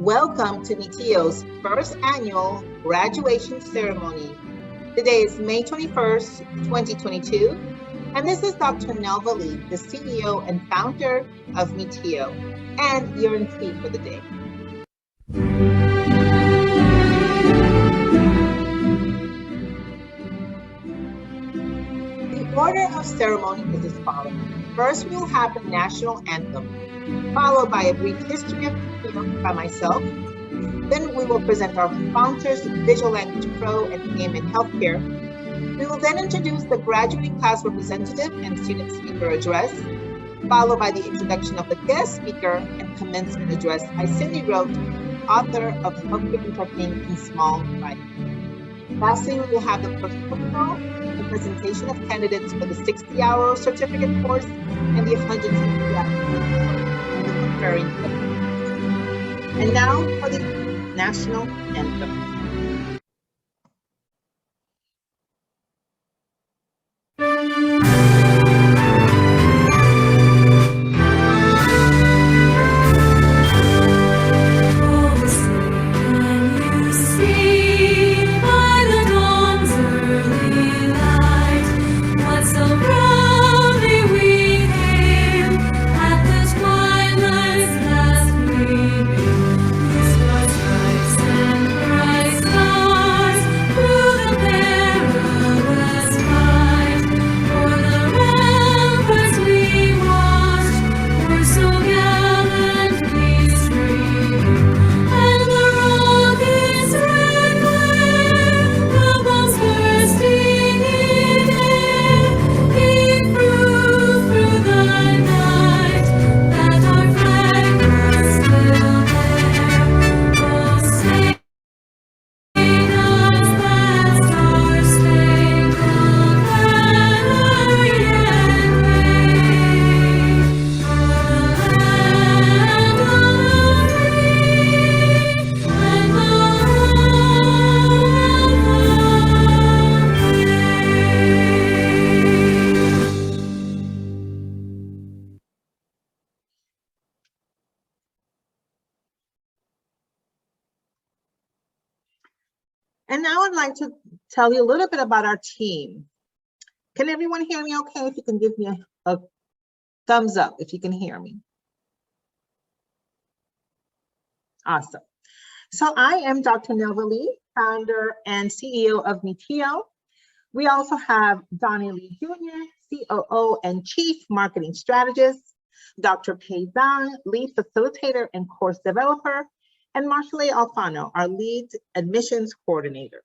Welcome to MiTio's first annual graduation ceremony. Today is May 21st, 2022, and this is Dr. Nelva Lee, the CEO and founder of MiTio, and your MC for the day. The order of ceremony is as follows. First, we will have the national anthem, followed by a brief history of MiTio by myself. Then we will present our sponsors, Visual Language Pro and AMN Healthcare. We will then introduce the graduating class representative and student speaker address, followed by the introduction of the guest speaker and commencement address by Cindy Rote, author of Healthcare Interpreting in Small Writing. Lastly, we will have the protocol, the presentation of candidates for the 60-hour certificate course and the 160-hour conferring. And now for the national anthem. And now I'd like to tell you a little bit about our team. Can everyone hear me okay? If you can give me a thumbs up if you can hear me. Awesome. So I am Dr. Nelva Lee, founder and CEO of MiTio. We also have Donnie Lee Jr., COO and Chief Marketing Strategist, Dr. Pei Zhang, Lead Facilitator and Course Developer, and Marshall Alfano, our lead admissions coordinator.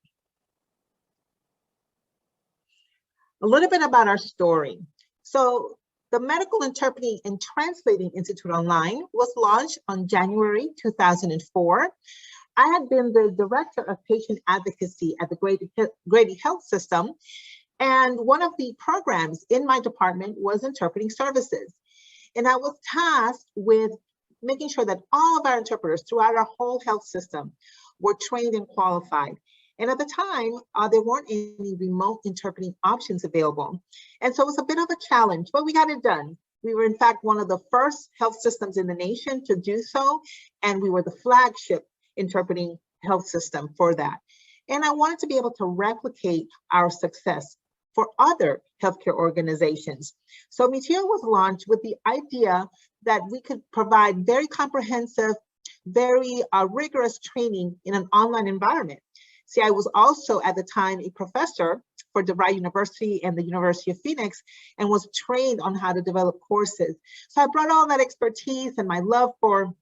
A little bit about our story. So the Medical Interpreting and Translating Institute Online was launched on January 2004. I had been the Director of Patient Advocacy at the Grady Health System, and one of the programs in my department was interpreting services. And I was tasked with making sure that all of our interpreters throughout our whole health system were trained and qualified. And at the time, there weren't any remote interpreting options available. And so it was a bit of a challenge, but we got it done. We were in fact one of the first health systems in the nation to do so. And we were the flagship interpreting health system for that. And I wanted to be able to replicate our success for other healthcare organizations. So MiTio was launched with the idea that we could provide very comprehensive, very rigorous training in an online environment. See, I was also at the time a professor for DeVry University and the University of Phoenix and was trained on how to develop courses. So I brought all that expertise and my love for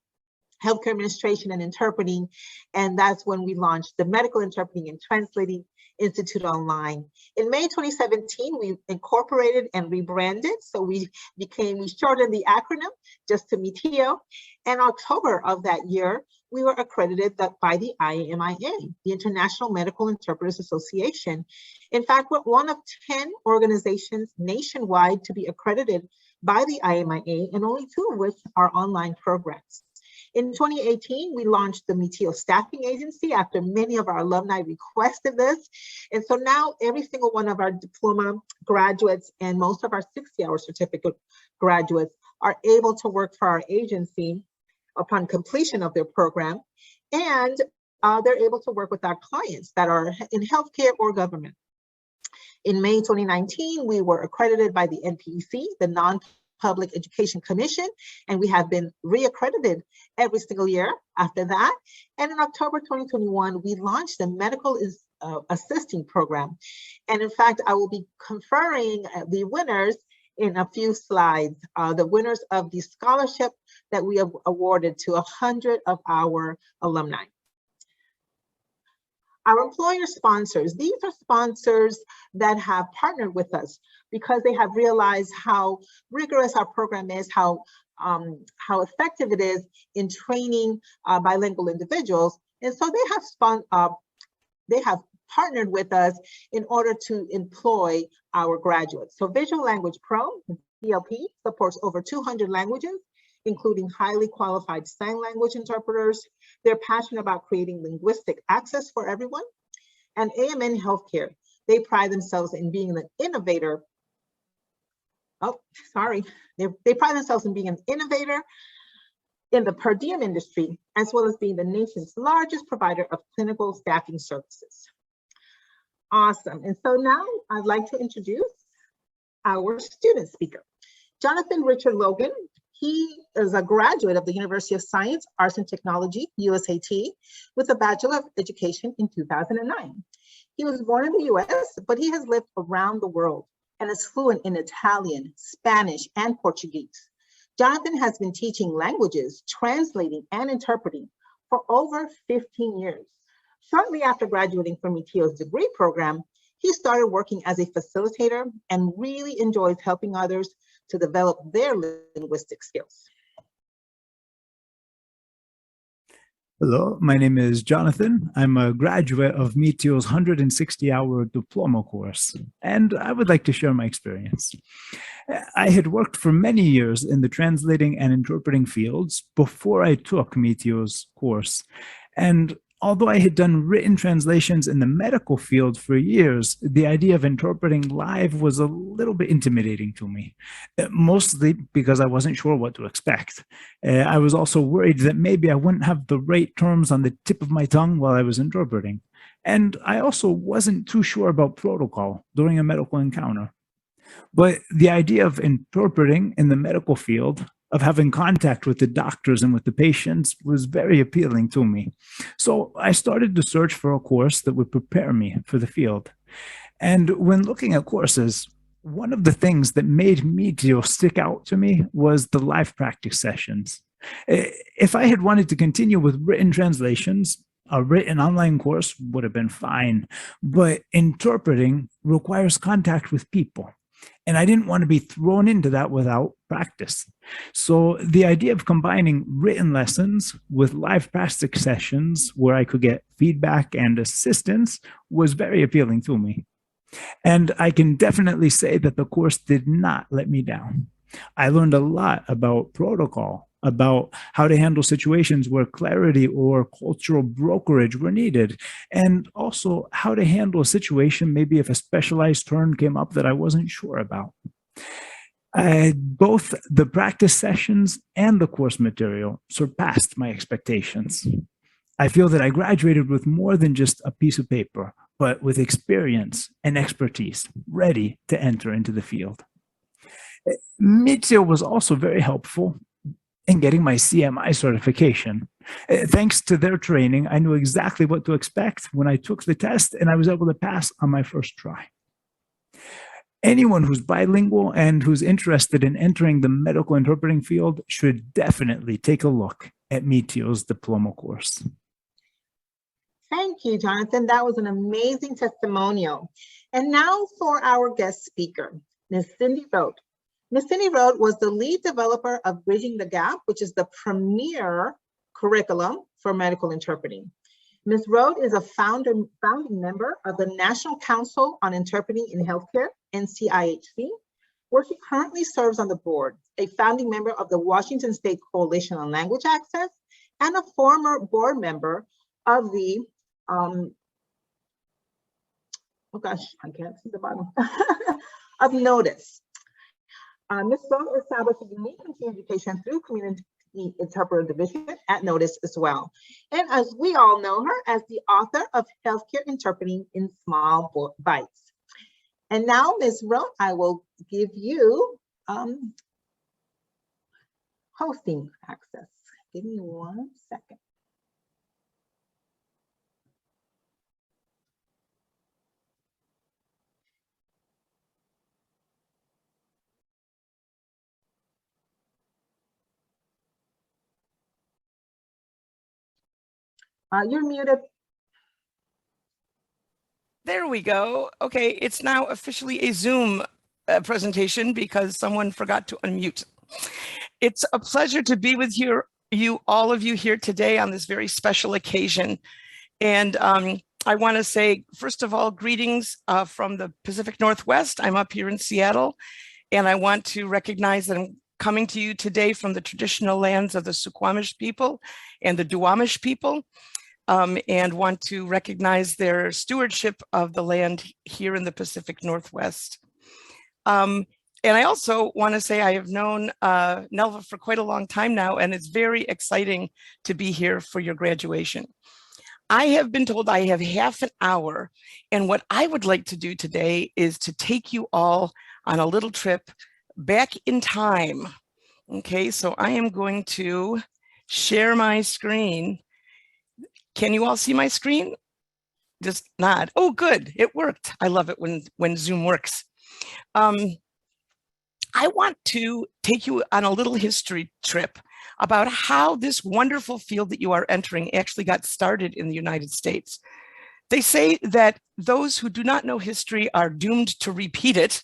healthcare administration and interpreting, and that's when we launched the Medical Interpreting and Translating Institute Online. In May 2017, we incorporated and rebranded. So we shortened the acronym just to MiTio. And October of that year, we were accredited by the IMIA, the International Medical Interpreters Association. In fact, we're one of 10 organizations nationwide to be accredited by the IMIA, and only 2 of which are online programs. In 2018, we launched the MiTio Staffing Agency after many of our alumni requested this. And so now every single one of our diploma graduates and most of our 60-hour certificate graduates are able to work for our agency upon completion of their program, and they're able to work with our clients that are in healthcare or government. In May 2019, we were accredited by the NPEC, the Non-Public Education Commission, and we have been reaccredited every single year after that. And in October 2021, we launched the Medical Assisting Program. And in fact, I will be conferring the winners in a few slides, the winners of the scholarship that we have awarded to 100 of our alumni. Our employer sponsors, these are sponsors that have partnered with us because they have realized how rigorous our program is, how effective it is in training bilingual individuals. And so they have partnered with us in order to employ our graduates. So Visual Language Pro, VLP, supports over 200 languages, including highly qualified sign language interpreters. They're passionate about creating linguistic access for everyone. And AMN Healthcare, they pride themselves in being an innovator. They pride themselves in being an innovator in the per diem industry, as well as being the nation's largest provider of clinical staffing services. Awesome. And so now I'd like to introduce our student speaker, Jonathan Richard Logan. He is a graduate of the University of Science, Arts and Technology, USAT, with a Bachelor of Education in 2009. He was born in the US, but he has lived around the world and is fluent in Italian, Spanish, and Portuguese. Jonathan has been teaching languages, translating, and interpreting for over 15 years. Shortly after graduating from MiTio's degree program, he started working as a facilitator and really enjoys helping others to develop their linguistic skills. Hello, my name is Jonathan. I'm a graduate of MiTio's 160-hour diploma course, and I would like to share my experience. I had worked for many years in the translating and interpreting fields before I took MiTio's course, and although I had done written translations in the medical field for years, the idea of interpreting live was a little bit intimidating to me, mostly because I wasn't sure what to expect. I was also worried that maybe I wouldn't have the right terms on the tip of my tongue while I was interpreting. And I also wasn't too sure about protocol during a medical encounter. But the idea of interpreting in the medical field, of having contact with the doctors and with the patients, was very appealing to me. So I started to search for a course that would prepare me for the field. And when looking at courses, one of the things that made MiTio stick out to me was the live practice sessions. If I had wanted to continue with written translations, a written online course would have been fine, but interpreting requires contact with people. And I didn't want to be thrown into that without practice. So the idea of combining written lessons with live practice sessions where I could get feedback and assistance was very appealing to me. And I can definitely say that the course did not let me down. I learned a lot about protocol, about how to handle situations where clarity or cultural brokerage were needed, and also how to handle a situation maybe if a specialized term came up that I wasn't sure about. Both the practice sessions and the course material surpassed my expectations. I feel that I graduated with more than just a piece of paper, but with experience and expertise ready to enter into the field. MiTio was also very helpful in getting my CMI certification. Thanks to their training, I knew exactly what to expect when I took the test, and I was able to pass on my first try. Anyone who's bilingual and who's interested in entering the medical interpreting field should definitely take a look at MiTio's diploma course. Thank you, Jonathan. That was an amazing testimonial. And now for our guest speaker, Ms. Cindy Road. Ms. Cindy Road was the lead developer of Bridging the Gap, which is the premier curriculum for medical interpreting. Ms. Road is a founding member of the National Council on Interpreting in Healthcare, NCIHC, where she currently serves on the board, a founding member of the Washington State Coalition on Language Access, and a former board member of the, oh gosh, I can't see the bottom, of Notice. Ms. Road established a unique continuing education through Interpreter Division at Notice as well. And as we all know her as the author of Healthcare Interpreting in Small Bites. And now, Ms. Rowe, I will give you hosting access. Give me 1 second. You're muted. There we go. Okay, it's now officially a Zoom presentation because someone forgot to unmute. It's a pleasure to be with all of you here today on this very special occasion. And I want to say, first of all, greetings from the Pacific Northwest. I'm up here in Seattle, and I want to recognize that I'm coming to you today from the traditional lands of the Suquamish people and the Duwamish people. And want to recognize their stewardship of the land here in the Pacific Northwest. And I also want to say I have known Nelva for quite a long time now, and it's very exciting to be here for your graduation. I have been told I have half an hour, and what I would like to do today is to take you all on a little trip back in time. Okay, so I am going to share my screen. Can you all see my screen? Just nod. Oh, good. It worked. I love it when Zoom works. I want to take you on a little history trip about how this wonderful field that you are entering actually got started in the United States. They say that those who do not know history are doomed to repeat it.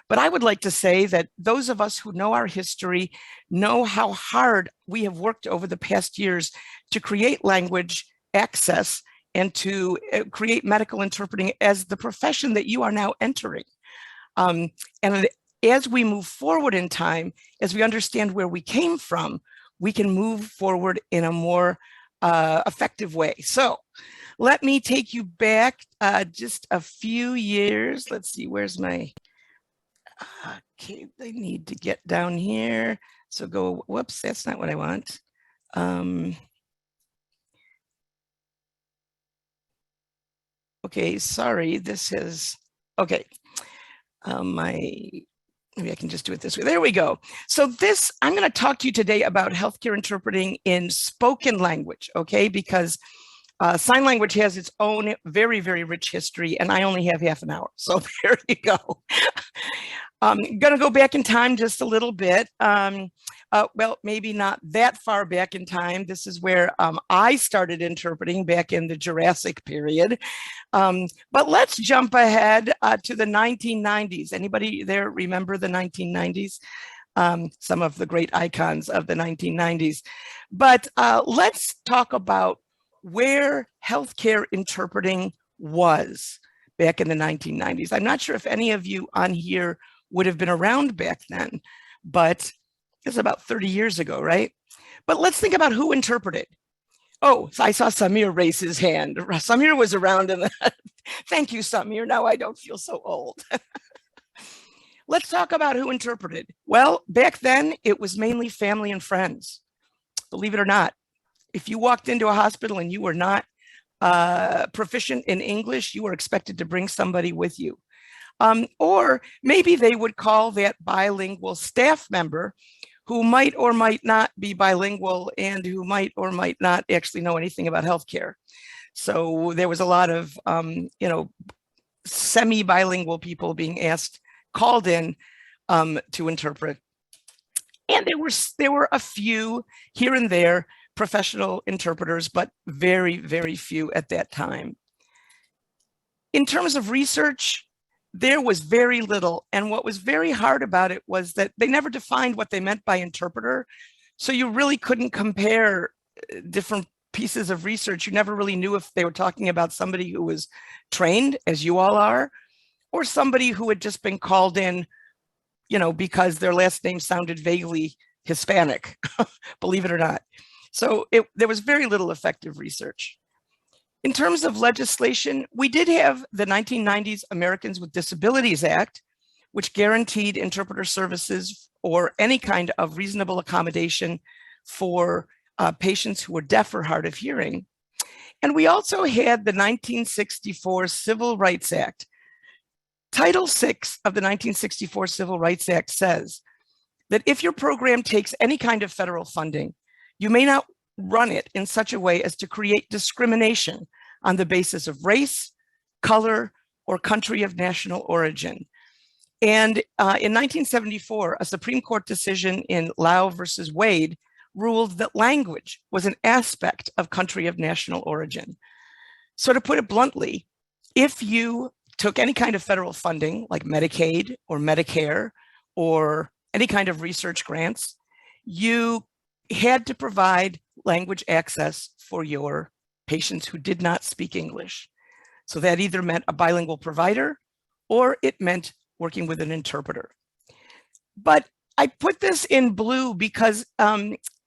But I would like to say that those of us who know our history know how hard we have worked over the past years to create language access and to create medical interpreting as the profession that you are now entering. And as we move forward in time, as we understand where we came from, we can move forward in a more effective way. So let me take you back just a few years. Let's see, where's my, okay, I need to get down here. So go, whoops, that's not what I want. Okay, sorry, this is, okay. Maybe I can just do it this way. There we go. So this, I'm going to talk to you today about healthcare interpreting in spoken language, okay? Because sign language has its own very, very rich history, and I only have half an hour. So there you go. I'm going to go back in time just a little bit. Well, maybe not that far back in time. This is where I started interpreting back in the Jurassic period. But let's jump ahead to the 1990s. Anybody there remember the 1990s? Some of the great icons of the 1990s. But let's talk about where healthcare interpreting was back in the 1990s. I'm not sure if any of you on here would have been around back then, but it's about 30 years ago, right? But let's think about who interpreted. Oh, I saw Samir raise his hand. Samir was around in the, thank you, Samir. Now I don't feel so old. Let's talk about who interpreted. Well, back then it was mainly family and friends. Believe it or not, if you walked into a hospital and you were not proficient in English, you were expected to bring somebody with you. Or maybe they would call that bilingual staff member who might or might not be bilingual and who might or might not actually know anything about healthcare. So there was a lot of, semi-bilingual people being called in to interpret. And there were a few here and there professional interpreters, but very, very few at that time. In terms of research, there was very little. And what was very hard about it was that they never defined what they meant by interpreter. So you really couldn't compare different pieces of research. You never really knew if they were talking about somebody who was trained, as you all are, or somebody who had just been called in, because their last name sounded vaguely Hispanic, believe it or not. So there was very little effective research. In terms of legislation, we did have the 1990s Americans with Disabilities Act, which guaranteed interpreter services or any kind of reasonable accommodation for patients who were deaf or hard of hearing. And we also had the 1964 Civil Rights Act. Title VI of the 1964 Civil Rights Act says that if your program takes any kind of federal funding, you may not run it in such a way as to create discrimination on the basis of race, color, or country of national origin. And in 1974, a Supreme Court decision in Lau versus Wade ruled that language was an aspect of country of national origin. So to put it bluntly, if you took any kind of federal funding like Medicaid or Medicare or any kind of research grants, you had to provide language access for your patients who did not speak English. So that either meant a bilingual provider or it meant working with an interpreter. But I put this in blue because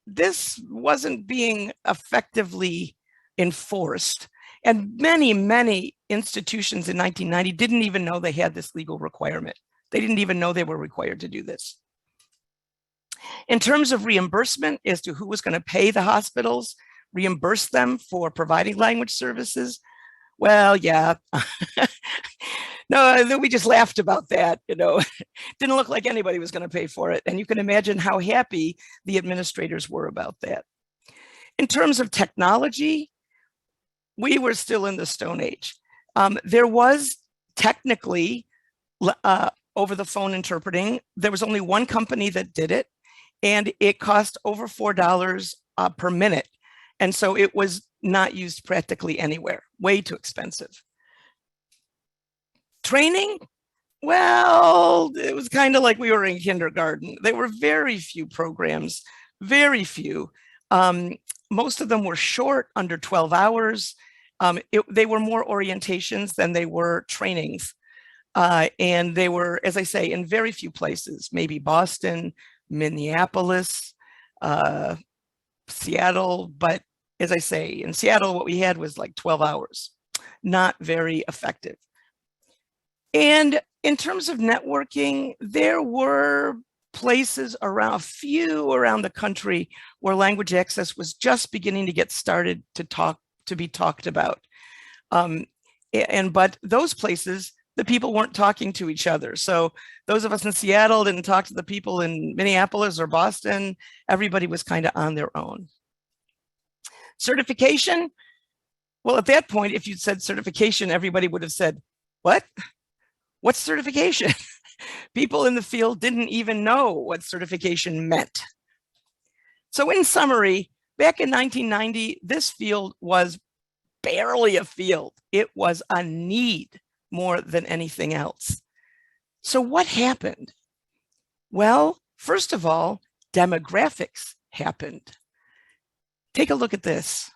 this wasn't being effectively enforced. And many, many institutions in 1990 didn't even know they had this legal requirement. They didn't even know they were required to do this. In terms of reimbursement as to who was going to pay the hospitals, reimburse them for providing language services, well, yeah. No, we just laughed about that, you know. Didn't look like anybody was going to pay for it. And you can imagine how happy the administrators were about that. In terms of technology, we were still in the Stone Age. There was technically over the phone interpreting. There was only one company that did it, and it cost over $4 per minute. And so it was not used practically anywhere, way too expensive. Training, well, it was kind of like we were in kindergarten. There were very few programs, very few. Most of them were short, under 12 hours. They were more orientations than they were trainings. And they were, as I say, in very few places, maybe Boston, Minneapolis, Seattle. But as I say, in Seattle, what we had was like 12 hours, not very effective. And in terms of networking, there were places around, a few around the country where language access was just beginning to get started to be talked about. But those places, the people weren't talking to each other. So those of us in Seattle didn't talk to the people in Minneapolis or Boston. Everybody was kind of on their own. Certification. Well, at that point, if you'd said certification, everybody would have said, what? What's certification? People in the field didn't even know what certification meant. So in summary, back in 1990, this field was barely a field. It was a need more than anything else. So what happened? Well, first of all, demographics happened. Take a look at this.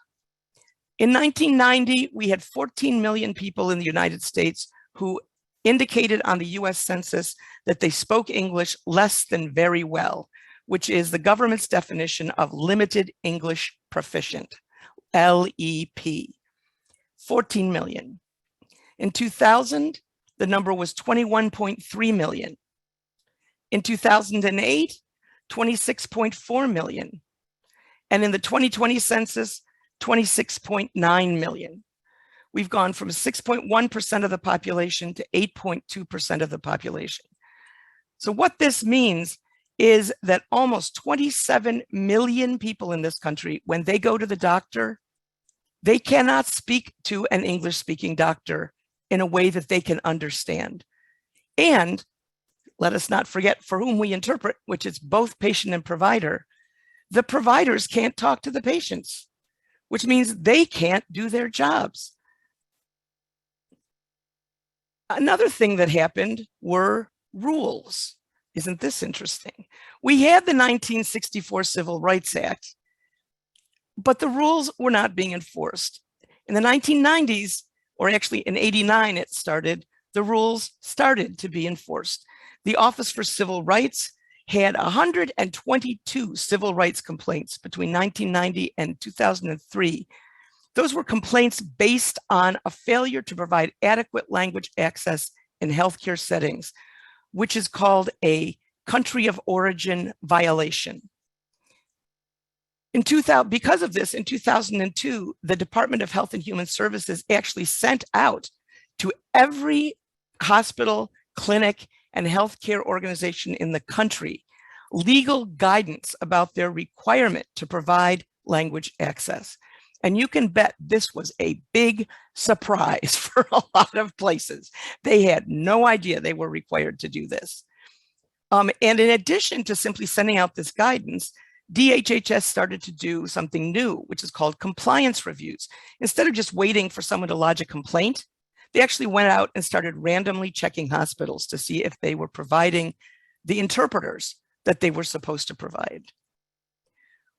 In 1990, we had 14 million people in the United States who indicated on the US Census that they spoke English less than very well, which is the government's definition of limited English proficient, LEP, 14 million. In 2000, the number was 21.3 million. In 2008, 26.4 million. And in the 2020 census, 26.9 million. We've gone from 6.1% of the population to 8.2% of the population. So what this means is that almost 27 million people in this country, when they go to the doctor, they cannot speak to an English-speaking doctor in a way that they can understand. And let us not forget for whom we interpret, which is both patient and provider, the providers can't talk to the patients, which means they can't do their jobs. Another thing that happened were rules. Isn't this interesting? We had the 1964 Civil Rights Act, but the rules were not being enforced. In the 1990s, or actually in '89 it started, the rules started to be enforced. The Office for Civil Rights had 122 civil rights complaints between 1990 and 2003. Those were complaints based on a failure to provide adequate language access in healthcare settings, which is called a country of origin violation. In 2000, because of this, in 2002, the Department of Health and Human Services actually sent out to every hospital, clinic, and healthcare organization in the country legal guidance about their requirement to provide language access. And you can bet this was a big surprise for a lot of places. They had no idea they were required to do this. And in addition to simply sending out this guidance, DHHS started to do something new, which is called compliance reviews. Instead of just waiting for someone to lodge a complaint, they actually went out and started randomly checking hospitals to see if they were providing the interpreters that they were supposed to provide.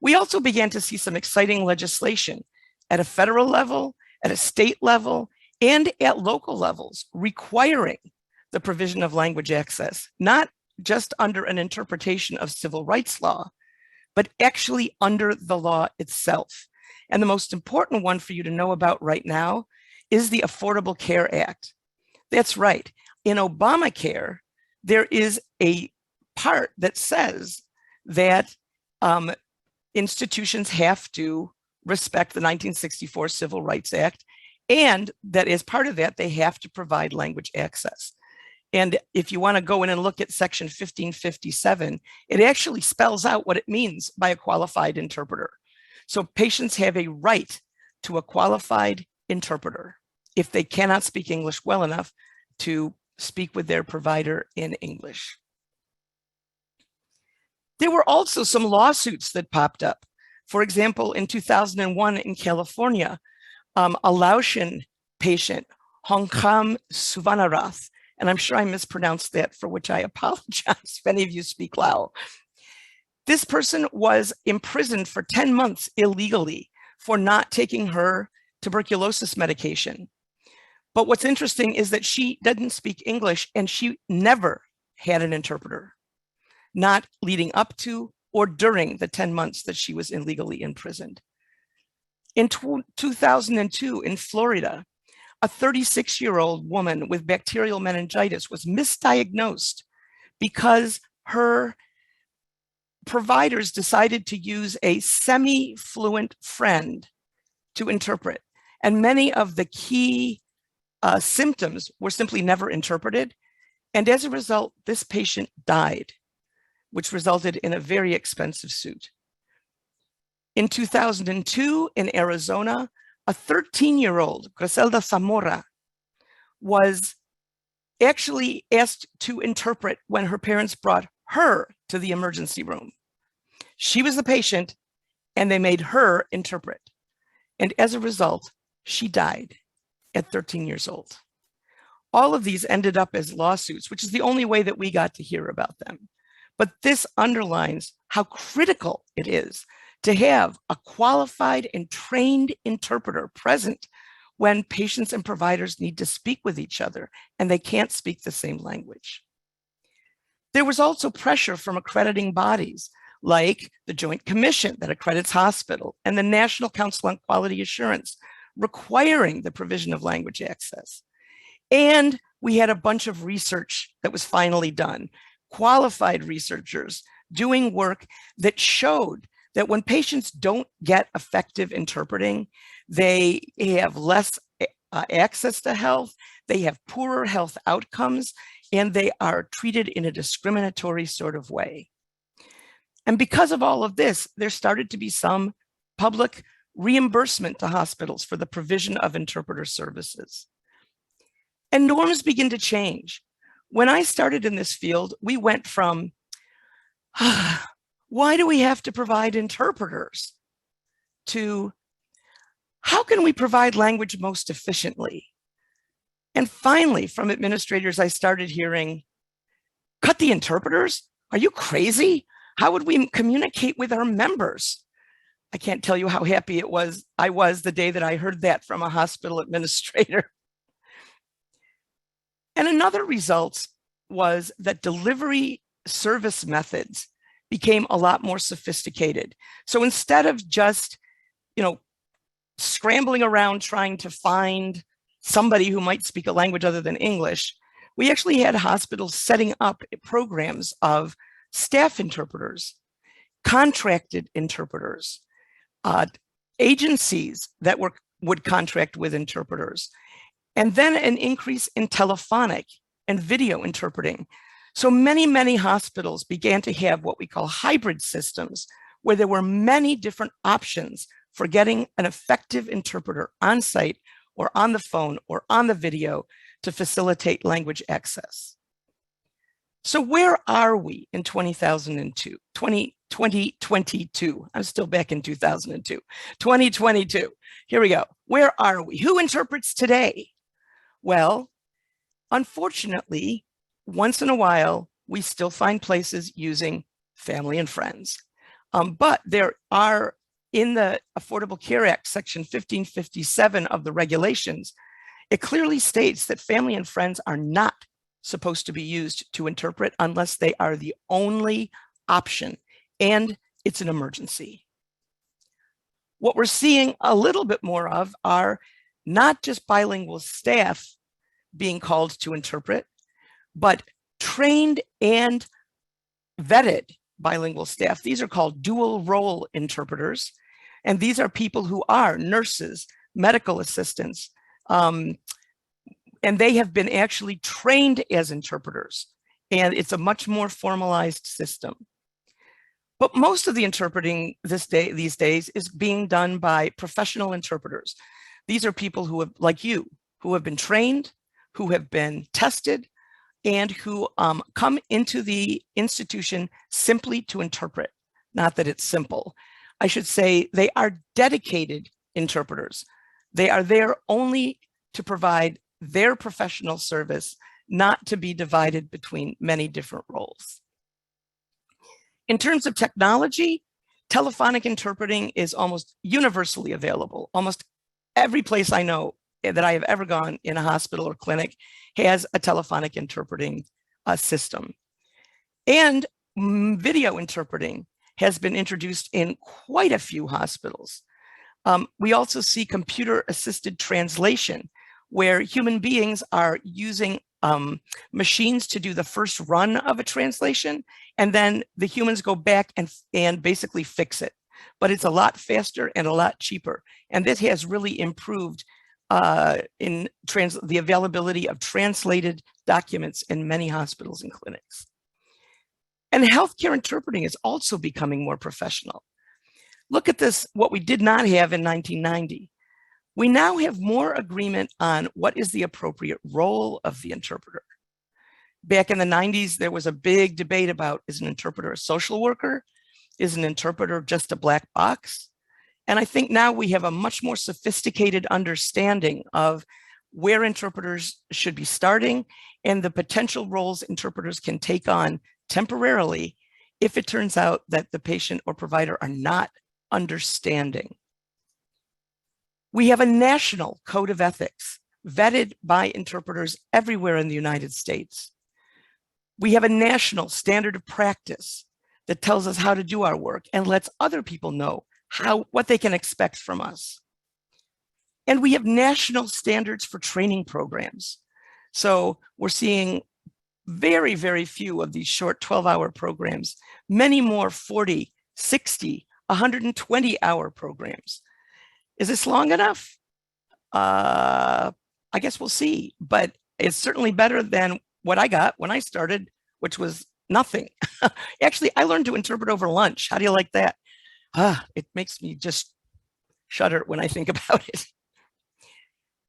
We also began to see some exciting legislation at a federal level, at a state level, and at local levels requiring the provision of language access, not just under an interpretation of civil rights law, but actually under the law itself. And the most important one for you to know about right now is the Affordable Care Act. That's right. In Obamacare, there is a part that says that institutions have to respect the 1964 Civil Rights Act, and that as part of that, they have to provide language access. And if you want to go in and look at section 1557, it actually spells out what it means by a qualified interpreter. So patients have a right to a qualified interpreter if they cannot speak English well enough to speak with their provider in English. There were also some lawsuits that popped up. For example, in 2001 in California, a Laotian patient, Hongkham Suvanarath, and I'm sure I mispronounced that, for which I apologize if any of you speak Lao. This person was imprisoned for 10 months illegally for not taking her tuberculosis medication. But what's interesting is that she doesn't speak English, and she never had an interpreter, not leading up to or during the 10 months that she was illegally imprisoned. In 2002 in Florida, a 36-year-old woman with bacterial meningitis was misdiagnosed because her providers decided to use a semi-fluent friend to interpret. And many of the key symptoms were simply never interpreted. And as a result, this patient died, which resulted in a very expensive suit. In 2002 in Arizona, a 13-year-old, Griselda Zamora, was actually asked to interpret when her parents brought her to the emergency room. She was the patient, and they made her interpret. And as a result, she died at 13 years old. All of these ended up as lawsuits, which is the only way that we got to hear about them. But this underlines how critical it is to have a qualified and trained interpreter present when patients and providers need to speak with each other and they can't speak the same language. There was also pressure from accrediting bodies like the Joint Commission that accredits hospital and the National Council on Quality Assurance requiring the provision of language access. And we had a bunch of research that was finally done, qualified researchers doing work that showed that when patients don't get effective interpreting, they have less access to health, they have poorer health outcomes, and they are treated in a discriminatory sort of way. And because of all of this, there started to be some public reimbursement to hospitals for the provision of interpreter services. And norms begin to change. When I started in this field, we went from, why do we have to provide interpreters, to how can we provide language most efficiently? And finally, from administrators, I started hearing, cut the interpreters? Are you crazy? How would we communicate with our members? I can't tell you how happy I was the day that I heard that from a hospital administrator. And another result was that delivery service methods became a lot more sophisticated. So instead of just, scrambling around trying to find somebody who might speak a language other than English, we actually had hospitals setting up programs of staff interpreters, contracted interpreters, agencies that would contract with interpreters, and then an increase in telephonic and video interpreting. So many hospitals began to have what we call hybrid systems, where there were many different options for getting an effective interpreter on site or on the phone or on the video to facilitate language access. So where are we in 2022? I'm still back in 2002. 2022. Here we go. Where are we? Who interprets today? Well, unfortunately, once in a while, we still find places using family and friends. But there are, in the Affordable Care Act, Section 1557 of the regulations, it clearly states that family and friends are not supposed to be used to interpret unless they are the only option, and it's an emergency. What we're seeing a little bit more of are not just bilingual staff being called to interpret, but trained and vetted bilingual staff. These are called dual role interpreters. And these are people who are nurses, medical assistants, and they have been actually trained as interpreters. And it's a much more formalized system. But most of the interpreting these days is being done by professional interpreters. These are people who have, like you, who have been trained, who have been tested, and who come into the institution simply to interpret. Not that it's simple. I should say they are dedicated interpreters. They are there only to provide their professional service, not to be divided between many different roles. In terms of technology, telephonic interpreting is almost universally available. Almost every place I know that I have ever gone in a hospital or clinic has a telephonic interpreting system. And video interpreting has been introduced in quite a few hospitals. We also see computer-assisted translation, where human beings are using machines to do the first run of a translation, and then the humans go back and basically fix it. But it's a lot faster and a lot cheaper. And this has really improved in the availability of translated documents in many hospitals and clinics. And healthcare interpreting is also becoming more professional. Look at this, what we did not have in 1990. We now have more agreement on what is the appropriate role of the interpreter. Back in the 90s, there was a big debate about, is an interpreter a social worker? Is an interpreter just a black box? And I think now we have a much more sophisticated understanding of where interpreters should be starting and the potential roles interpreters can take on temporarily if it turns out that the patient or provider are not understanding. We have a national code of ethics vetted by interpreters everywhere in the United States. We have a national standard of practice that tells us how to do our work and lets other people know what they can expect from us. And we have national standards for training programs. So we're seeing very, very few of these short 12-hour programs, many more 40, 60, 120-hour programs. Is this long enough? I guess we'll see, but it's certainly better than what I got when I started, which was nothing. Actually, I learned to interpret over lunch. How do you like that? It makes me just shudder when I think about it.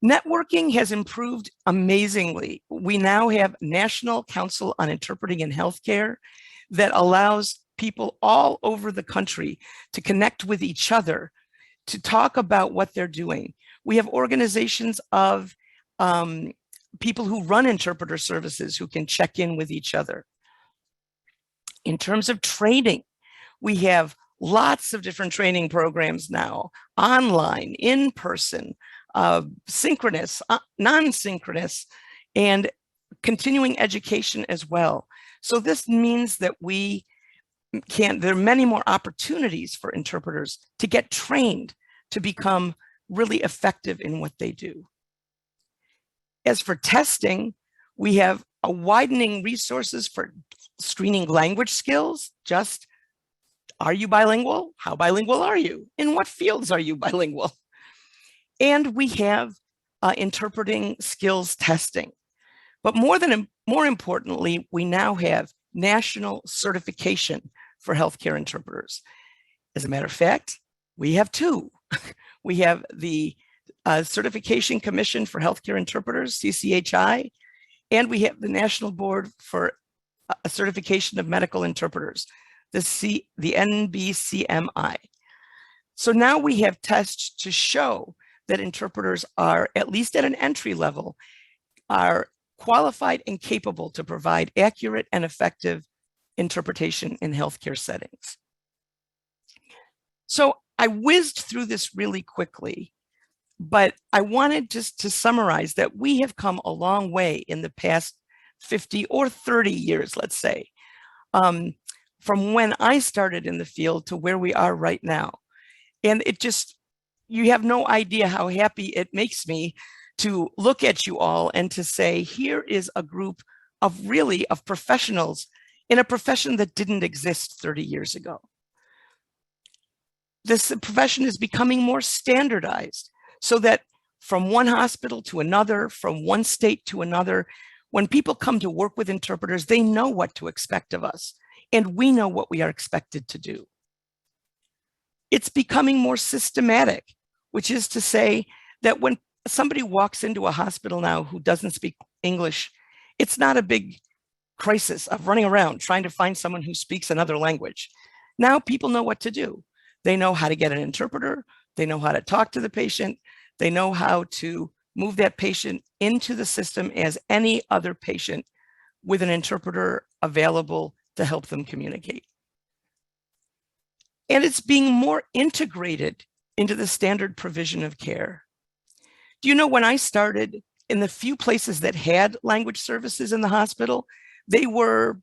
Networking has improved amazingly. We now have National Council on Interpreting in Healthcare that allows people all over the country to connect with each other, to talk about what they're doing. We have organizations of people who run interpreter services who can check in with each other. In terms of training, we have lots of different training programs now, online, in person, synchronous, non-synchronous, and continuing education as well. So this means that there are many more opportunities for interpreters to get trained to become really effective in what they do. As for testing, we have a widening resources for screening language skills, just Are you bilingual? How bilingual are you? In what fields are you bilingual? And we have interpreting skills testing. But more importantly, we now have national certification for healthcare interpreters. As a matter of fact, we have two. We have the Certification Commission for Healthcare Interpreters, CCHI, and we have the National Board for Certification of Medical Interpreters, the NBCMI. So now we have tests to show that interpreters are, at least at an entry level, are qualified and capable to provide accurate and effective interpretation in healthcare settings. So I whizzed through this really quickly, but I wanted just to summarize that we have come a long way in the past 50 or 30 years, let's say, from when I started in the field to where we are right now. And it just, you have no idea how happy it makes me to look at you all and to say, here is a group of professionals in a profession that didn't exist 30 years ago. This profession is becoming more standardized so that from one hospital to another, from one state to another, when people come to work with interpreters, they know what to expect of us, and we know what we are expected to do. It's becoming more systematic, which is to say that when somebody walks into a hospital now who doesn't speak English, it's not a big crisis of running around trying to find someone who speaks another language. Now people know what to do. They know how to get an interpreter. They know how to talk to the patient. They know how to move that patient into the system as any other patient with an interpreter available to help them communicate. And it's being more integrated into the standard provision of care. Do you know, when I started, in the few places that had language services in the hospital, they were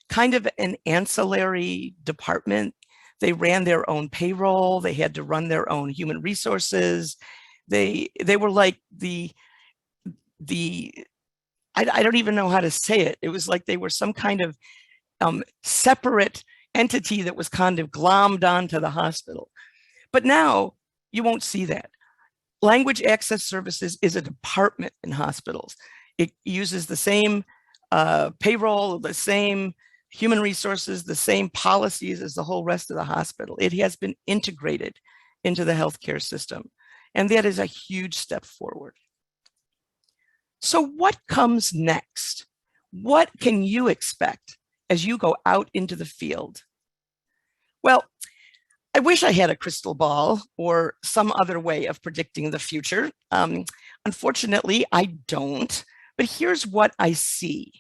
kind of an ancillary department. They ran their own payroll. They had to run their own human resources. They were like I don't even know how to say it. It was like they were some kind of separate entity that was kind of glommed onto the hospital. But now you won't see that. Language access services is a department in hospitals. It uses the same payroll, the same human resources, the same policies as the whole rest of the hospital. It has been integrated into the healthcare system. And that is a huge step forward. So what comes next? What can you expect as you go out into the field? Well, I wish I had a crystal ball or some other way of predicting the future. Unfortunately, I don't, but here's what I see.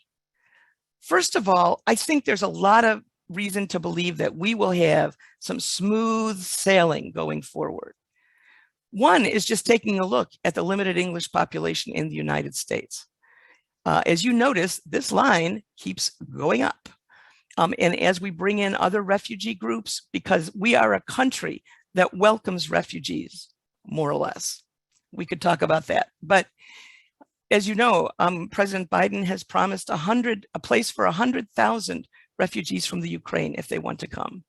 First of all, I think there's a lot of reason to believe that we will have some smooth sailing going forward. One is just taking a look at the limited English population in the United States. As you notice, this line keeps going up. And as we bring in other refugee groups, because we are a country that welcomes refugees, more or less. We could talk about that. But as you know, President Biden has promised a place for 100,000 refugees from the Ukraine if they want to come.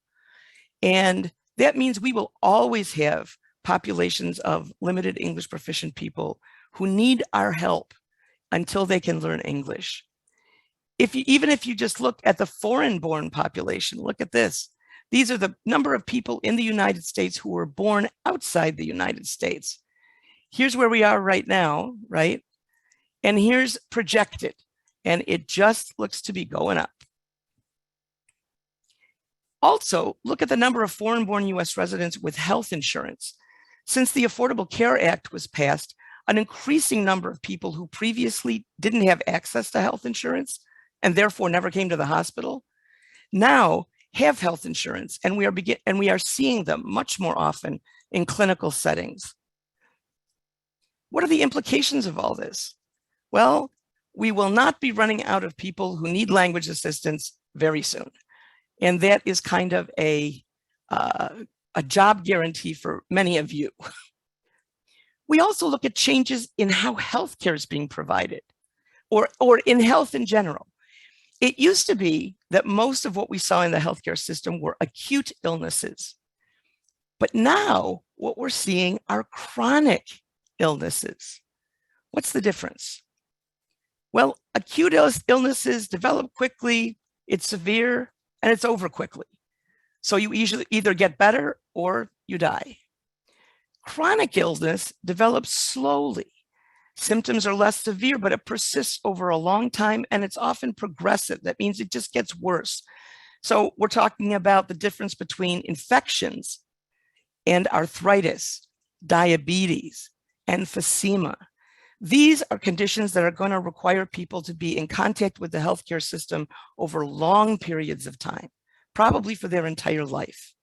And that means we will always have populations of limited English proficient people who need our help until they can learn English. Even if you just look at the foreign-born population, look at this. These are the number of people in the United States who were born outside the United States. Here's where we are right now, right? And here's projected, and it just looks to be going up. Also, look at the number of foreign-born US residents with health insurance. Since the Affordable Care Act was passed, an increasing number of people who previously didn't have access to health insurance and therefore never came to the hospital, now have health insurance, and we are seeing them much more often in clinical settings. What are the implications of all this? Well, we will not be running out of people who need language assistance very soon. And that is kind of a job guarantee for many of you. We also look at changes in how healthcare is being provided, or in health in general. It used to be that most of what we saw in the healthcare system were acute illnesses. But now what we're seeing are chronic illnesses. What's the difference? Well, acute illnesses develop quickly, it's severe, and it's over quickly. So you usually either get better or you die. Chronic illness develops slowly. Symptoms are less severe, but it persists over a long time, and it's often progressive. That means it just gets worse. So we're talking about the difference between infections and arthritis, diabetes, emphysema. These are conditions that are going to require people to be in contact with the healthcare system over long periods of time, probably for their entire life.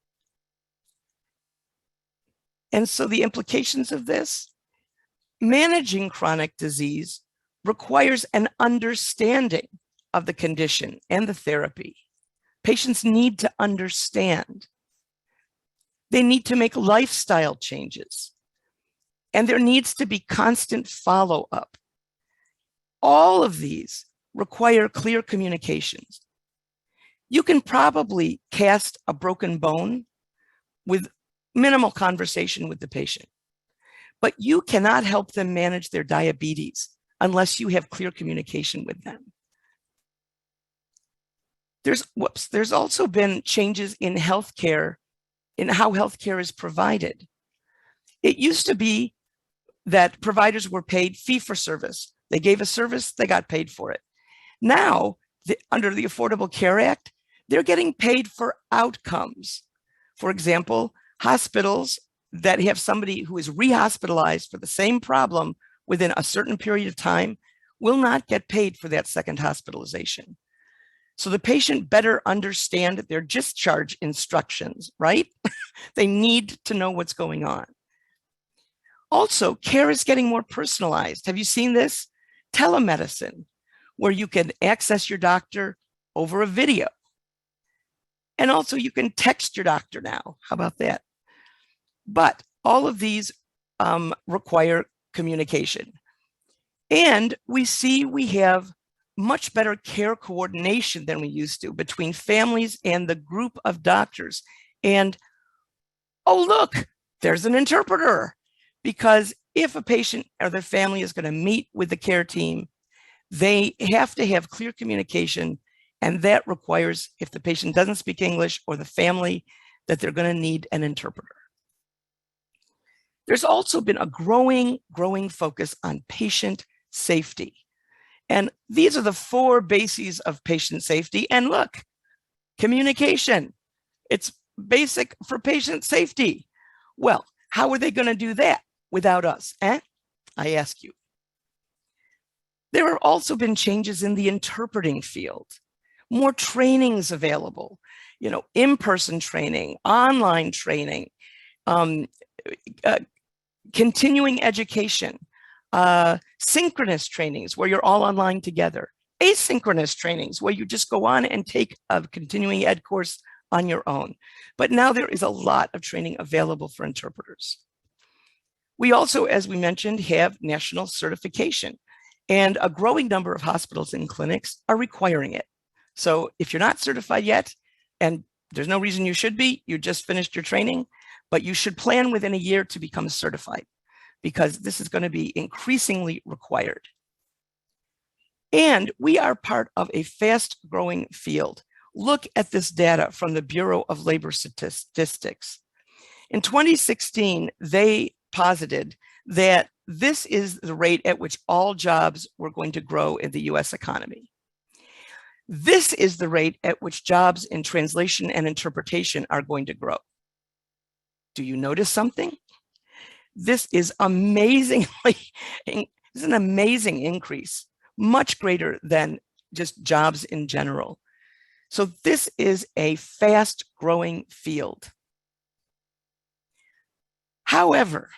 And so the implications of this, managing chronic disease requires an understanding of the condition and the therapy. Patients need to understand. They need to make lifestyle changes. And there needs to be constant follow-up. All of these require clear communications. You can probably cast a broken bone with minimal conversation with the patient, but you cannot help them manage their diabetes unless you have clear communication with them. There's also been changes in healthcare, in how healthcare is provided. It used to be that providers were paid fee for service. They gave a service, they got paid for it. Now, under the Affordable Care Act, they're getting paid for outcomes. For example, hospitals that have somebody who is rehospitalized for the same problem within a certain period of time will not get paid for that second hospitalization. So the patient better understand their discharge instructions, right? They need to know what's going on. Also, care is getting more personalized. Have you seen this? Telemedicine, where you can access your doctor over a video. And also you can text your doctor now. How about that? But all of these require communication. And we see we have much better care coordination than we used to between families and the group of doctors. And, oh, look, there's an interpreter. Because if a patient or their family is going to meet with the care team, they have to have clear communication. And that requires, if the patient doesn't speak English or the family, that they're going to need an interpreter. There's also been a growing focus on patient safety. And these are the 4 bases of patient safety. And look, communication, it's basic for patient safety. Well, how are they going to do that without us? I ask you. There have also been changes in the interpreting field, more trainings available, in-person training, online training, continuing education, synchronous trainings where you're all online together, asynchronous trainings where you just go on and take a continuing ed course on your own. But now there is a lot of training available for interpreters. We also, as we mentioned, have national certification, and a growing number of hospitals and clinics are requiring it. So if you're not certified yet, and there's no reason you should be, you just finished your training, but you should plan within a year to become certified, because this is going to be increasingly required. And we are part of a fast-growing field. Look at this data from the Bureau of Labor Statistics. In 2016, they posited that this is the rate at which all jobs were going to grow in the US economy. This is the rate at which jobs in translation and interpretation are going to grow. Do you notice something? This is amazingly, it's an amazing increase, much greater than just jobs in general. So this is a fast growing field. However,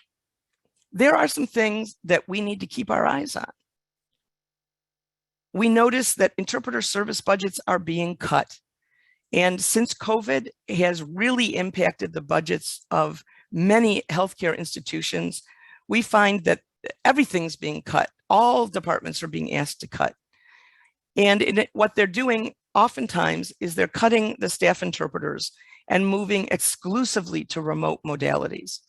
there are some things that we need to keep our eyes on. We notice that interpreter service budgets are being cut. And since COVID has really impacted the budgets of many healthcare institutions, we find that everything's being cut. All departments are being asked to cut. And what they're doing oftentimes is they're cutting the staff interpreters and moving exclusively to remote modalities.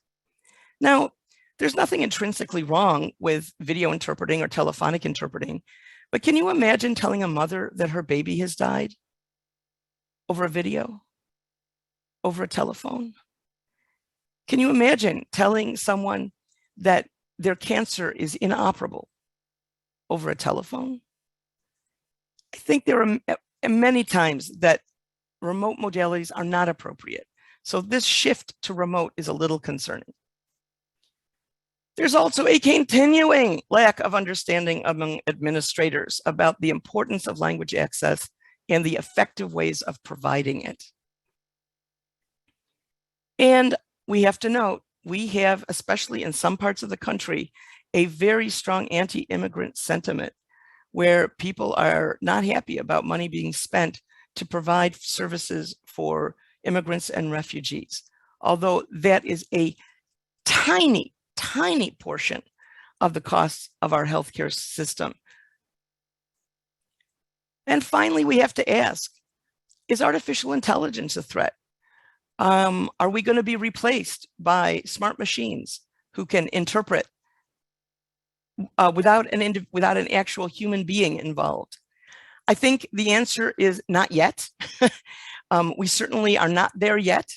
Now, there's nothing intrinsically wrong with video interpreting or telephonic interpreting, but can you imagine telling a mother that her baby has died over a video, over a telephone? Can you imagine telling someone that their cancer is inoperable over a telephone? I think there are many times that remote modalities are not appropriate. So this shift to remote is a little concerning. There's also a continuing lack of understanding among administrators about the importance of language access and the effective ways of providing it. And we have to note, we have, especially in some parts of the country, a very strong anti-immigrant sentiment where people are not happy about money being spent to provide services for immigrants and refugees, although that is a tiny portion of the costs of our healthcare system. And finally, we have to ask, is artificial intelligence a threat? Are we going to be replaced by smart machines who can interpret without an actual human being involved? I think the answer is not yet. We certainly are not there yet.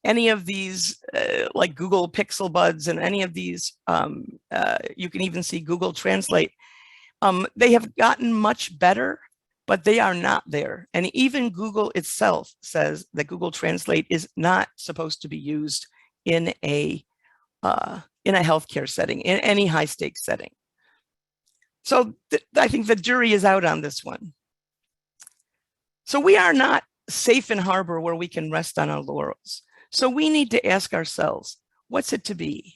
Any of these, like Google Pixel Buds and any of these, you can even see Google Translate, they have gotten much better, but they are not there. And even Google itself says that Google Translate is not supposed to be used in a healthcare setting, in any high stakes setting. So I think the jury is out on this one. So we are not safe in harbor where we can rest on our laurels. So we need to ask ourselves, what's it to be?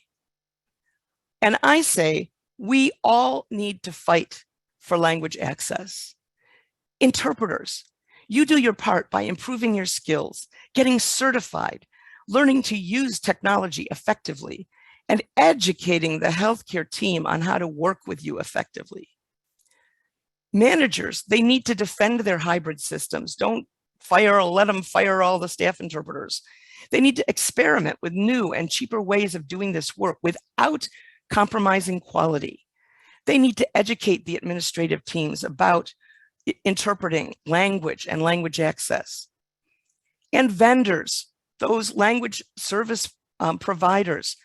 And I say, we all need to fight for language access. Interpreters, you do your part by improving your skills, getting certified, learning to use technology effectively, and educating the healthcare team on how to work with you effectively. Managers, they need to defend their hybrid systems. Don't let them fire all the staff interpreters. They need to experiment with new and cheaper ways of doing this work without compromising quality. They need to educate the administrative teams about interpreting language and language access. And vendors, those language service providers,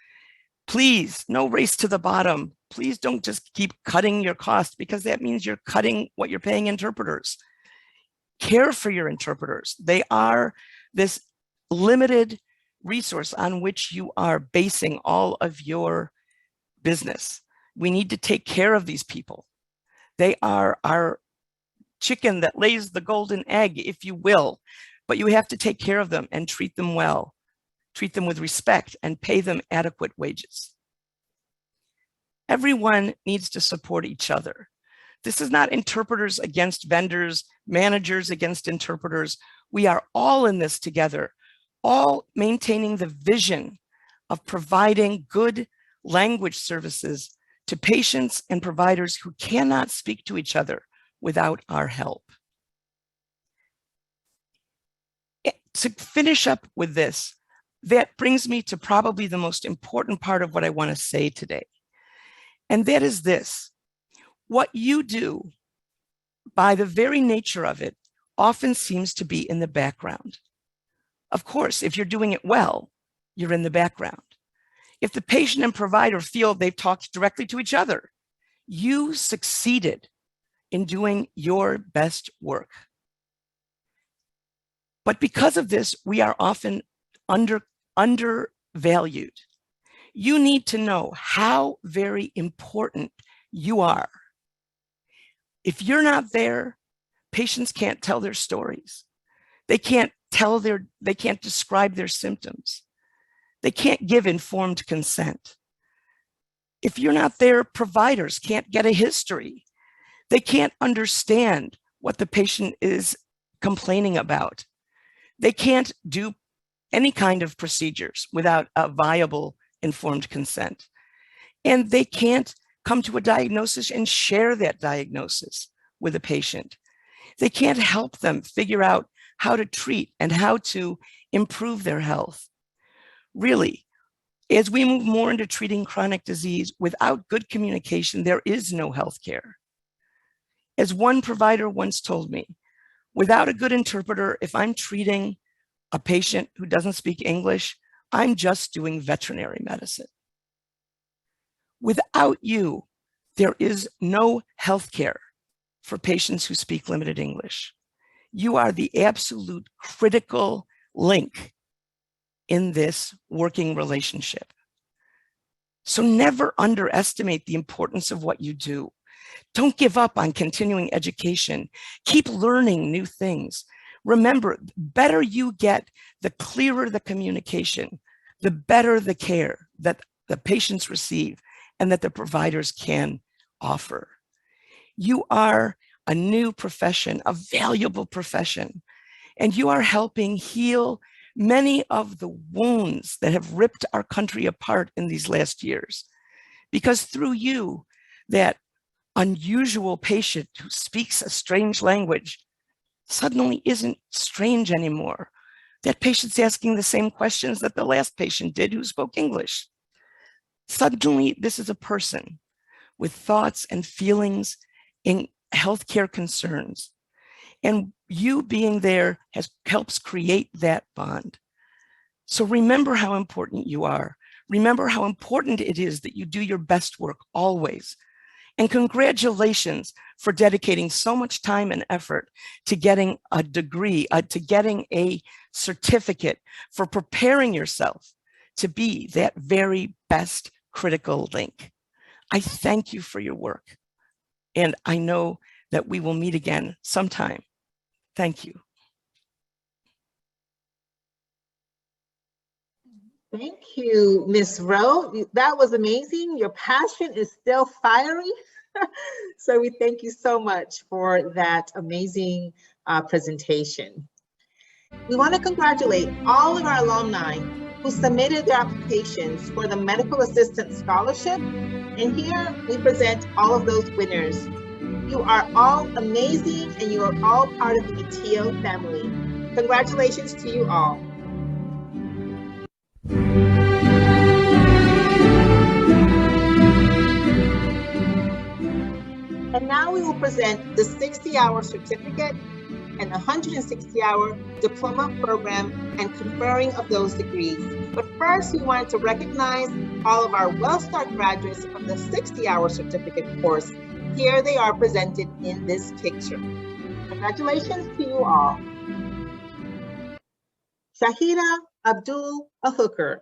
please, no race to the bottom. Please don't just keep cutting your costs, because that means you're cutting what you're paying interpreters. Care for your interpreters. They are this limited resource on which you are basing all of your business. We need to take care of these people. They are our chicken that lays the golden egg, if you will, but you have to take care of them and treat them well, treat them with respect, and pay them adequate wages. Everyone needs to support each other. This is not interpreters against vendors, managers against interpreters. We are all in this together, all maintaining the vision of providing good language services to patients and providers who cannot speak to each other without our help. To finish up with this, that brings me to probably the most important part of what I want to say today. And that is this: what you do, by the very nature of it, often seems to be in the background. Of course, if you're doing it well, you're in the background. If the patient and provider feel they've talked directly to each other, you succeeded in doing your best work. But because of this, we are often undervalued. You need to know how very important you are. If you're not there, patients can't tell their stories. They can't describe their symptoms. They can't give informed consent. If you're not there, providers can't get a history. They can't understand what the patient is complaining about. They can't do any kind of procedures without a viable informed consent. And they can't come to a diagnosis and share that diagnosis with a patient. They can't help them figure out how to treat and how to improve their health. Really, as we move more into treating chronic disease, without good communication, there is no healthcare. As one provider once told me, without a good interpreter, if I'm treating a patient who doesn't speak English, I'm just doing veterinary medicine. Without you, there is no healthcare for patients who speak limited English. You are the absolute critical link in this working relationship. So never underestimate the importance of what you do. Don't give up on continuing education. Keep learning new things. Remember, the better you get, the clearer the communication, the better the care that the patients receive and that the providers can offer. You are a new profession, a valuable profession, and you are helping heal many of the wounds that have ripped our country apart in these last years. Because through you, that unusual patient who speaks a strange language suddenly isn't strange anymore. That patient's asking the same questions that the last patient did who spoke English. Suddenly, this is a person with thoughts and feelings and healthcare concerns. And you being there helps create that bond. So remember how important you are. Remember how important it is that you do your best work always. And congratulations for dedicating so much time and effort to getting a degree, to getting a certificate, for preparing yourself to be that very best critical link. I thank you for your work. And I know that we will meet again sometime. Thank you. Thank you, Ms. Rowe. That was amazing. Your passion is still fiery. So we thank you so much for that amazing presentation. We want to congratulate all of our alumni who submitted their applications for the Medical Assistant Scholarship. And here we present all of those winners. You are all amazing and you are all part of the MiTio family. Congratulations to you all. And now we will present the 60-hour certificate and the 160-hour diploma program and conferring of those degrees. But first, we wanted to recognize all of our WellStart graduates from the 60-hour certificate course. Here they are presented in this picture. Congratulations to you all. Shahida Abdul Ahooker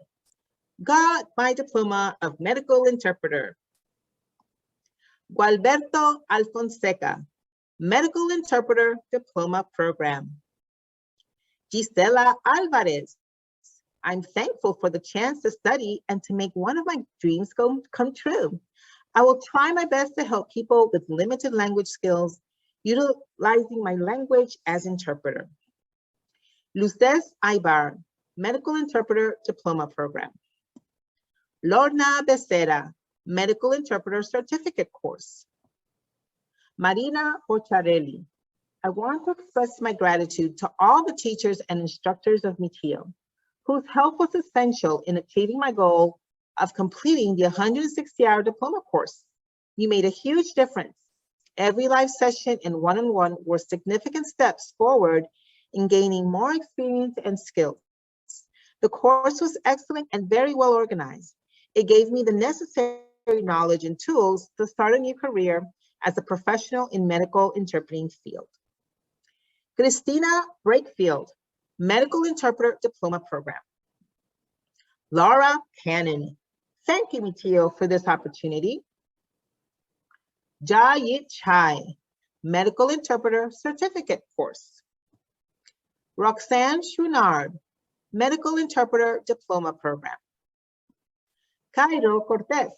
got my diploma of medical interpreter. Gualberto Alfonseca, medical interpreter diploma program. Gisela Alvarez, I'm thankful for the chance to study and to make one of my dreams come true. I will try my best to help people with limited language skills, utilizing my language as interpreter. Luces Ibar, medical interpreter diploma program. Lorna Becerra, medical interpreter certificate course. Marina Ocharelli, I want to express my gratitude to all the teachers and instructors of MiTio, whose help was essential in achieving my goal of completing the 160-hour diploma course. You made a huge difference. Every live session and one-on-one were significant steps forward in gaining more experience and skills. The course was excellent and very well organized. It gave me the necessary knowledge and tools to start a new career as a professional in medical interpreting field. Christina Brakefield, medical interpreter diploma program. Laura Cannon, thank you, MiTio, for this opportunity. Ja Yit Chai, medical interpreter certificate course. Roxanne Chouinard, medical interpreter diploma program. Cairo Cortez,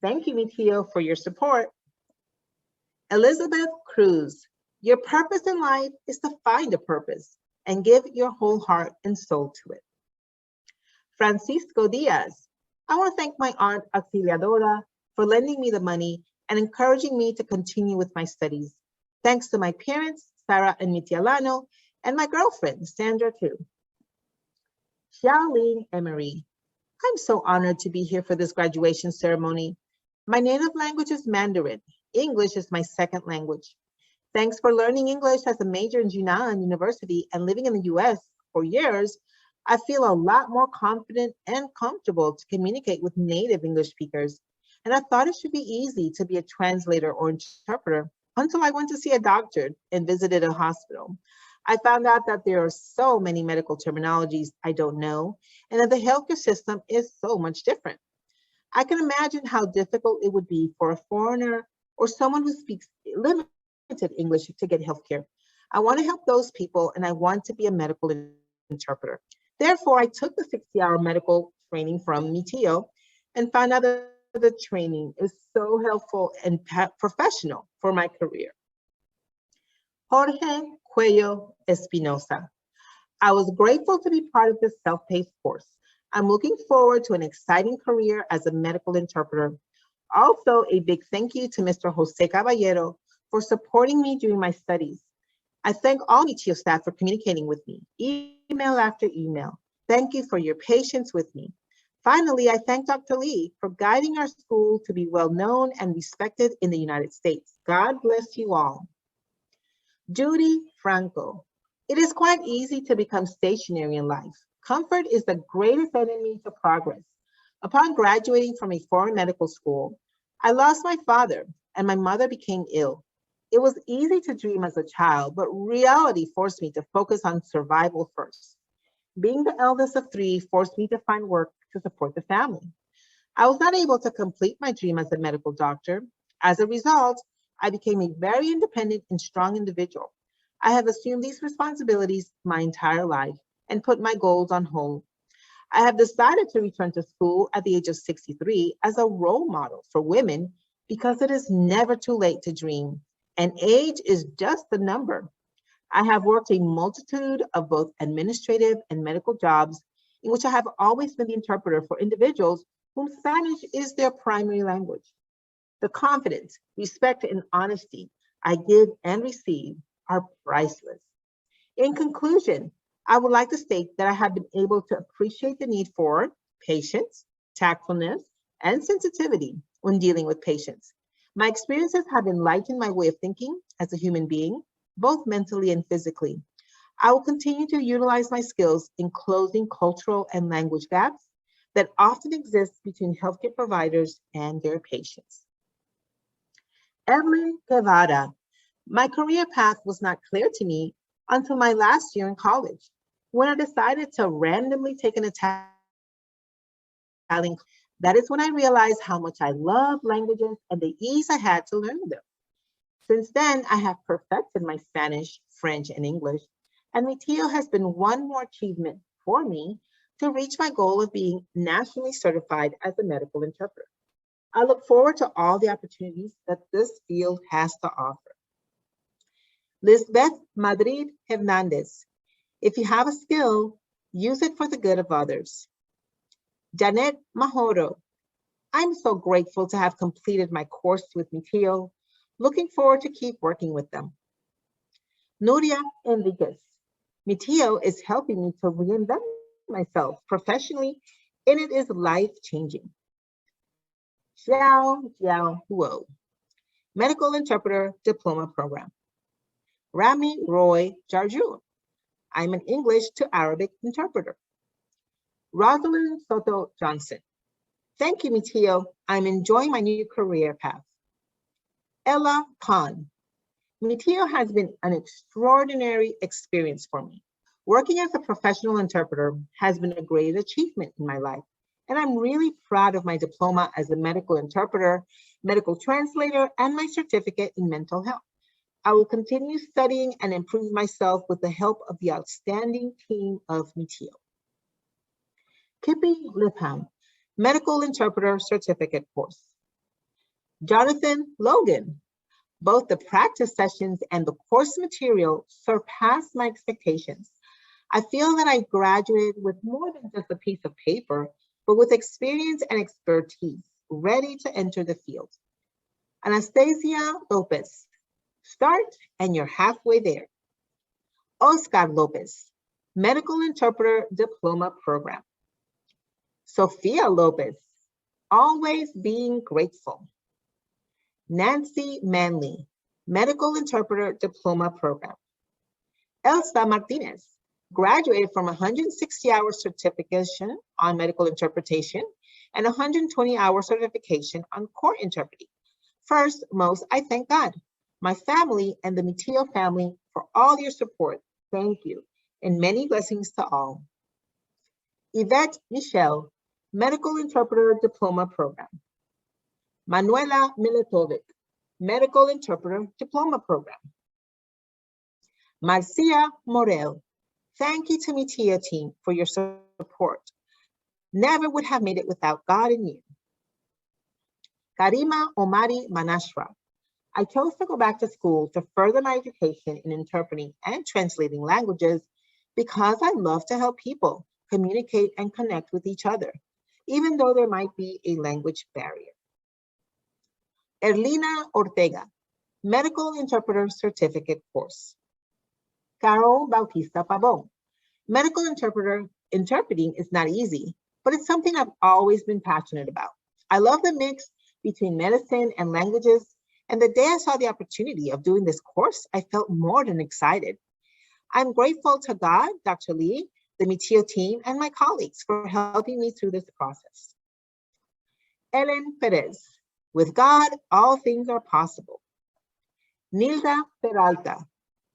thank you, MiTio, for your support. Elizabeth Cruz, your purpose in life is to find a purpose and give your whole heart and soul to it. Francisco Diaz, I want to thank my aunt Auxiliadora for lending me the money and encouraging me to continue with my studies. Thanks to my parents, Sarah and Mitialano, and my girlfriend, Sandra, too. Xiaoling Emery. I'm so honored to be here for this graduation ceremony. My native language is Mandarin. English is my second language. Thanks for learning English as a major in Jinan University and living in the US for years, I feel a lot more confident and comfortable to communicate with native English speakers. And I thought it should be easy to be a translator or interpreter until I went to see a doctor and visited a hospital. I found out that there are so many medical terminologies I don't know, and that the healthcare system is so much different. I can imagine how difficult it would be for a foreigner or someone who speaks limited English to get healthcare. I want to help those people, and I want to be a medical interpreter. Therefore, I took the 60-hour medical training from MiTio and found out that the training is so helpful and professional for my career. Jorge Cuello Espinosa. I was grateful to be part of this self-paced course. I'm looking forward to an exciting career as a medical interpreter. Also, a big thank you to Mr. Jose Caballero for supporting me during my studies. I thank all MiTio staff for communicating with me, email after email. Thank you for your patience with me. Finally, I thank Dr. Lee for guiding our school to be well known and respected in the United States. God bless you all. Judy Franco. It is quite easy to become stationary in life. Comfort is the greatest enemy to progress. Upon graduating from a foreign medical school, I lost my father and my mother became ill. It was easy to dream as a child, but reality forced me to focus on survival first. Being the eldest of three forced me to find work to support the family. I was not able to complete my dream as a medical doctor. As a result, I became a very independent and strong individual. I have assumed these responsibilities my entire life and put my goals on hold. I have decided to return to school at the age of 63 as a role model for women because it is never too late to dream, and age is just a number. I have worked a multitude of both administrative and medical jobs in which I have always been the interpreter for individuals whom Spanish is their primary language. The confidence, respect, and honesty I give and receive are priceless. In conclusion, I would like to state that I have been able to appreciate the need for patience, tactfulness, and sensitivity when dealing with patients. My experiences have enlightened my way of thinking as a human being, both mentally and physically. I will continue to utilize my skills in closing cultural and language gaps that often exist between healthcare providers and their patients. Evelyn Guevara. My career path was not clear to me until my last year in college, when I decided to randomly take an Italian class. That is when I realized how much I love languages and the ease I had to learn them. Since then, I have perfected my Spanish, French, and English, and MiTio has been one more achievement for me to reach my goal of being nationally certified as a medical interpreter. I look forward to all the opportunities that this field has to offer. Lisbeth Madrid Hernandez. If you have a skill, use it for the good of others. Janet Mahoro. I'm so grateful to have completed my course with MiTio. Looking forward to keep working with them. Nuria Enriquez. MiTio is helping me to reinvent myself professionally, and it is life-changing. Xiao Jiao Huo. Medical Interpreter Diploma Program. Rami Roy Jarjur. I'm an English to Arabic interpreter. Rosalind Soto Johnson. Thank you, MiTio. I'm enjoying my new career path. Ella Khan. MiTio has been an extraordinary experience for me. Working as a professional interpreter has been a great achievement in my life, and I'm really proud of my diploma as a medical interpreter, medical translator, and my certificate in mental health. I will continue studying and improve myself with the help of the outstanding team of MiTio. Kippy Lipham, Medical Interpreter Certificate Course. Jonathan Logan. Both the practice sessions and the course material surpassed my expectations. I feel that I graduated with more than just a piece of paper, but with experience and expertise, ready to enter the field. Anastasia Lopez. Start and you're halfway there. Oscar Lopez, Medical Interpreter Diploma Program. Sophia Lopez, Always Being Grateful. Nancy Manley, Medical Interpreter Diploma Program. Elsa Martinez, graduated from 160-hour certification on medical interpretation and 120-hour certification on court interpreting. First, most, I thank God, my family, and the MiTio family for all your support. Thank you, and many blessings to all. Yvette Michelle, Medical Interpreter Diploma Program. Manuela Miletovic, Medical Interpreter Diploma Program. Marcia Morel, thank you to MiTio team for your support. Never would have made it without God and you. Karima Omari Manashra, I chose to go back to school to further my education in interpreting and translating languages because I love to help people communicate and connect with each other, even though there might be a language barrier. Erlina Ortega, Medical Interpreter Certificate Course. Carol Bautista Pavon, Medical Interpreter. Interpreting is not easy, but it's something I've always been passionate about. I love the mix between medicine and languages, and the day I saw the opportunity of doing this course, I felt more than excited. I'm grateful to God, Dr. Lee, the MiTio team, and my colleagues for helping me through this process. Ellen Perez, with God, all things are possible. Nilda Peralta,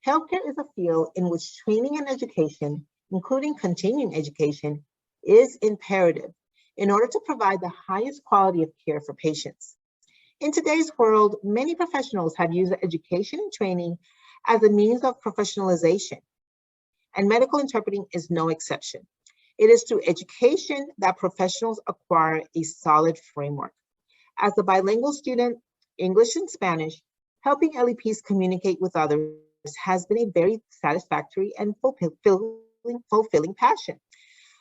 healthcare is a field in which training and education, including continuing education, is imperative in order to provide the highest quality of care for patients. In today's world, many professionals have used education and training as a means of professionalization, and medical interpreting is no exception. It is through education that professionals acquire a solid framework. As a bilingual student, English and Spanish, helping LEPs communicate with others has been a very satisfactory and fulfilling passion.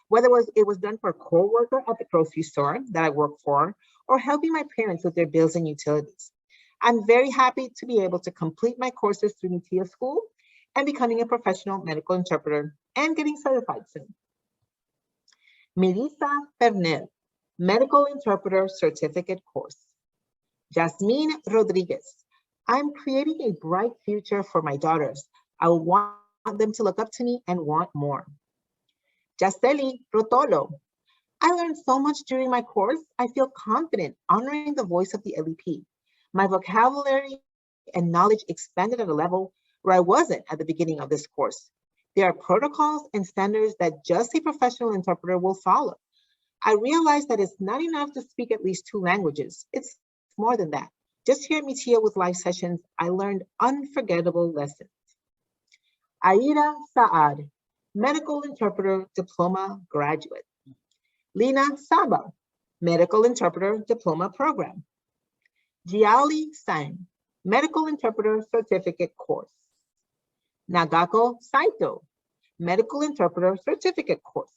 Whether it was done for a co-worker at the grocery store that I work for, or helping my parents with their bills and utilities. I'm very happy to be able to complete my courses through MiTio School and becoming a professional medical interpreter and getting certified soon. Melissa Pernell, Medical Interpreter Certificate Course. Jasmine Rodriguez, I'm creating a bright future for my daughters. I want them to look up to me and want more. Jaceli Rotolo, I learned so much during my course. I feel confident honoring the voice of the LEP. My vocabulary and knowledge expanded at a level where I wasn't at the beginning of this course. There are protocols and standards that just a professional interpreter will follow. I realized that it's not enough to speak at least 2 languages. It's more than that. Just here at MiTio with live sessions, I learned unforgettable lessons. Aida Saad, Medical Interpreter Diploma Graduate. Lina Saba, Medical Interpreter Diploma Program. Jiali Sang, Medical Interpreter Certificate Course. Nagako Saito, Medical Interpreter Certificate Course.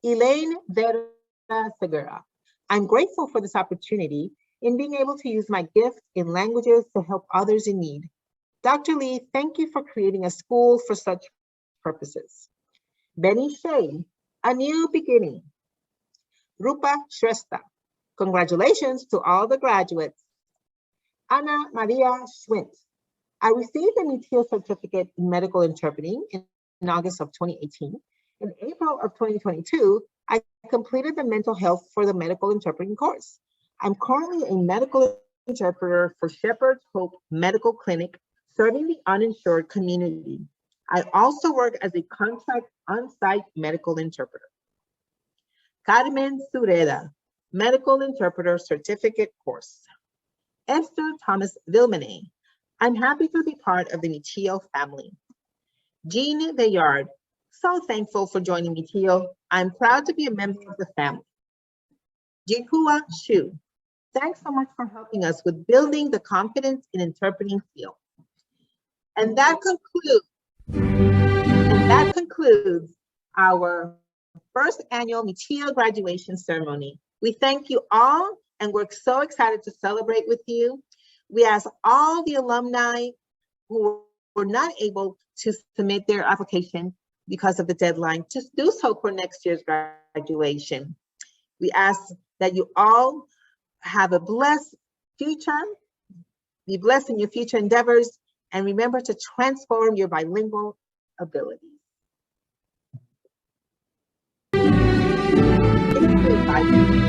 Elaine Vera Segura, I'm grateful for this opportunity in being able to use my gift in languages to help others in need. Dr. Lee, thank you for creating a school for such purposes. Benny Shea, A New Beginning. Rupa Shrestha, congratulations to all the graduates. Ana Maria Schwint, I received a MiTio certificate in medical interpreting in August of 2018. In April of 2022, I completed the mental health for the medical interpreting course. I'm currently a medical interpreter for Shepherd's Hope Medical Clinic, serving the uninsured community. I also work as a contract on-site medical interpreter. Carmen Sureda, Medical Interpreter Certificate Course. Esther Thomas Vilmene, I'm happy to be part of the MiTio family. Jean Bayard, so thankful for joining MiTio. I'm proud to be a member of the family. Jikua Shu, thanks so much for helping us with building the confidence in interpreting field. And that concludes our first annual MiTio graduation ceremony. We thank you all, and we're so excited to celebrate with you. We ask all the alumni who were not able to submit their application because of the deadline to do so for next year's graduation. We ask that you all have a blessed future, be blessed in your future endeavors, and remember to transform your bilingual abilities. Thank you.